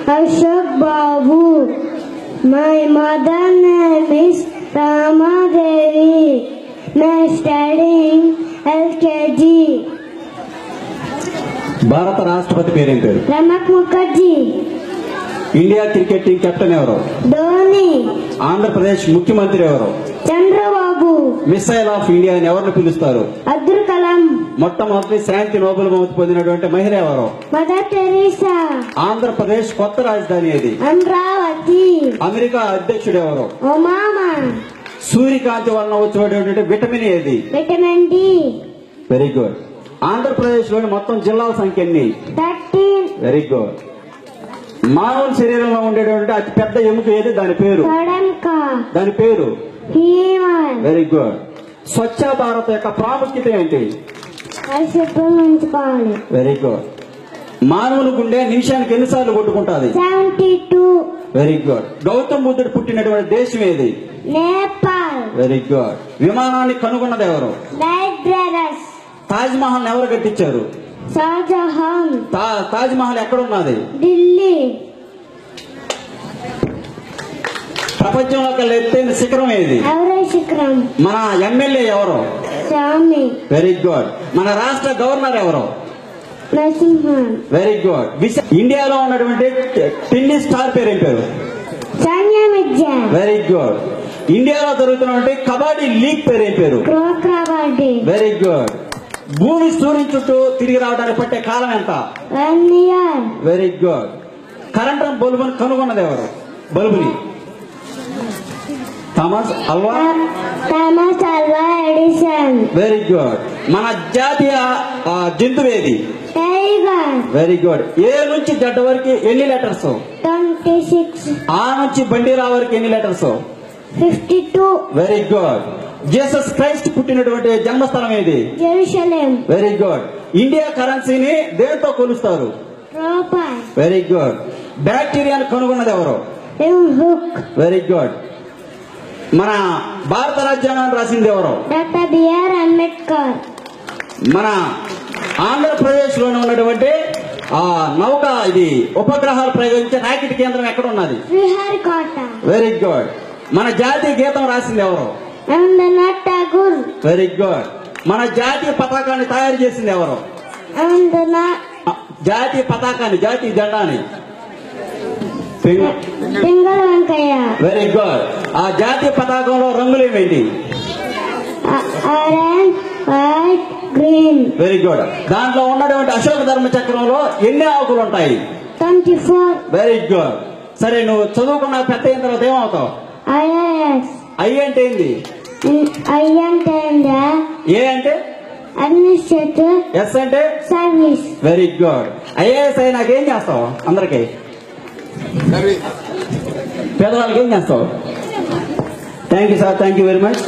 Ashok Babu. My mother name is Rama Devi. I am studying LKG. భారత రాష్ట్రపతి పేరేం పేరు? Ramak Mukherjee. India cricket team captain ఎవరు? Dhoni. Andhra Pradesh ముఖ్యమంత్రి ఎవరు? Chandrababu. మిసైల్ ఆఫ్ ఇండియా అని ఎవరిని పిలుస్తారు? Abdul Kalam. మొట్టమొదటి శాంతి నోబెల్ బహుమతి పొందినటువంటి మహిళ ఎవరు? Mother Teresa. ఆంధ్రప్రదేశ్ కొత్త రాజధాని ఏది? Amravati. అమెరికా అధ్యక్షుడు ఎవరు? Obama. సూర్యకాంతి వలన వచ్చేటువంటి విటమిన్ ఏది? Vitamin D. Very good. Andhra Pradesh లోని మొత్తం జిల్లాల సంఖ్య ఎన్ని? 13. Very good. మానవ శరీరంలో ఉండేటువంటి అతి పెద్ద ఎముక ఏది? దాని పేరు? Kadamka. దాని పేరు? Human. Very good. Swachh Bharat యొక్క ప్రాముఖ్యత ఏంటి? పరిశుభ్రమించుకోవాలి. Very good. మానవుని గుండె నిమిషానికి ఎన్నిసార్లు కొట్టుకుంటాది? 72. Very good. గౌతమ్ బుద్ధుడు పుట్టినటువంటి దేశం ఏది? నేపాల్. Very good. విమానాన్ని కనుగొన్నది ఎవరు? Wright brothers. తాజ్ మహల్ ఎవరు కట్టించారు? షాజహాన్. తాజ్ మహల్ ఎక్కడ ఉన్నది? ఢిల్లీ. ప్రపంచంలో కల్లా ఎత్తైన శిఖరం ఏది? ఎవరెస్ట్ శిఖరం. మన ఎమ్మెల్యే ఎవరు? స్వామి. Very good. మన రాష్ట్ర గవర్నర్ ఎవరు? నరసింహన్. Very good. ఇండియాలో ఉన్నటువంటి టెన్నిస్ స్టార్ పేరు ఏం పేరు? సానియా మిర్జా. Very good. ఇండియాలో జరుగుతున్నటువంటి కబడ్డీ లీగ్ పేరు ఏం పేరు? ప్రో కబడ్డీ. Very good. భూమి సూర్యుని చుట్టూ తిరిగి రావడానికి పట్టే కాలం ఎంత? 1 year. Very good. కరెంట్ బల్బుని కనుగొన్నది ఎవరు? బల్బుని? Thomas Alva Edison. Very good. మన జాతీయ జంతువు ఏది? టైగర్. Very good. ఏ నుంచి జడ్ వరకు ఎన్ని లెటర్స్? 26. ఆ నుంచి బండిరా వరకు ఎన్ని letters? 52. Very good. Jesus Christ పుట్టినటువంటి జన్మస్థలం ఏది? జెరూసలేం. Very good. ఇండియా కరెన్సీని దేంతో కొలుస్తారు? రూపాయి. Very good. బ్యాక్టీరియాను కనుగొన్నది ఎవరు? హుక్. Very good. మన భారత రాజ్యాంగాన్ని రాసింది ఎవరు? Doctor BR Ambedkar. మన ఆంధ్రప్రదేశ్ లోనే ఉన్నటువంటి నౌక ఇది ఉపగ్రహాలు ప్రయోగించే రాకెట్ కేంద్రం ఎక్కడ ఉన్నది? శ్రీహరికోట. Very good. మన జాతీయ గీతం రాసింది ఎవరు? రవీంద్రనాథ్ ఠాగూర్. Very good. మన జాతీయ పతాకాన్ని తయారు చేసింది ఎవరు? జాతీయ పతాకాన్ని, జాతీయ జెండాని? పింగళ వెంకయ్య. Very good. ఆ జాతీయ పతాకంలో రంగులు ఏమేంటి? Orange, white, green. Very good. దాంట్లో ఉన్నటువంటి అశోక ధర్మ చక్రంలో ఎన్ని ఆకులు ఉంటాయి? 24. Very good. సరే, నువ్వు చదువుకున్న పెద్ద అయిన తర్వాత ఏమవుతావు? ఐఏఎస్. ఐ అంటే ఏంది? ఐ అంటే ఏ అంటే? అడ్మినిస్ట్రేటివ్. ఎస్ అంటే? సర్వీస్. Very good. ఐఏఎస్ అయి నాకేం చేస్తావు? అందరికి పేదవాళ్ళకి ఏం చేస్తావు? Thank you sir. Thank you very much.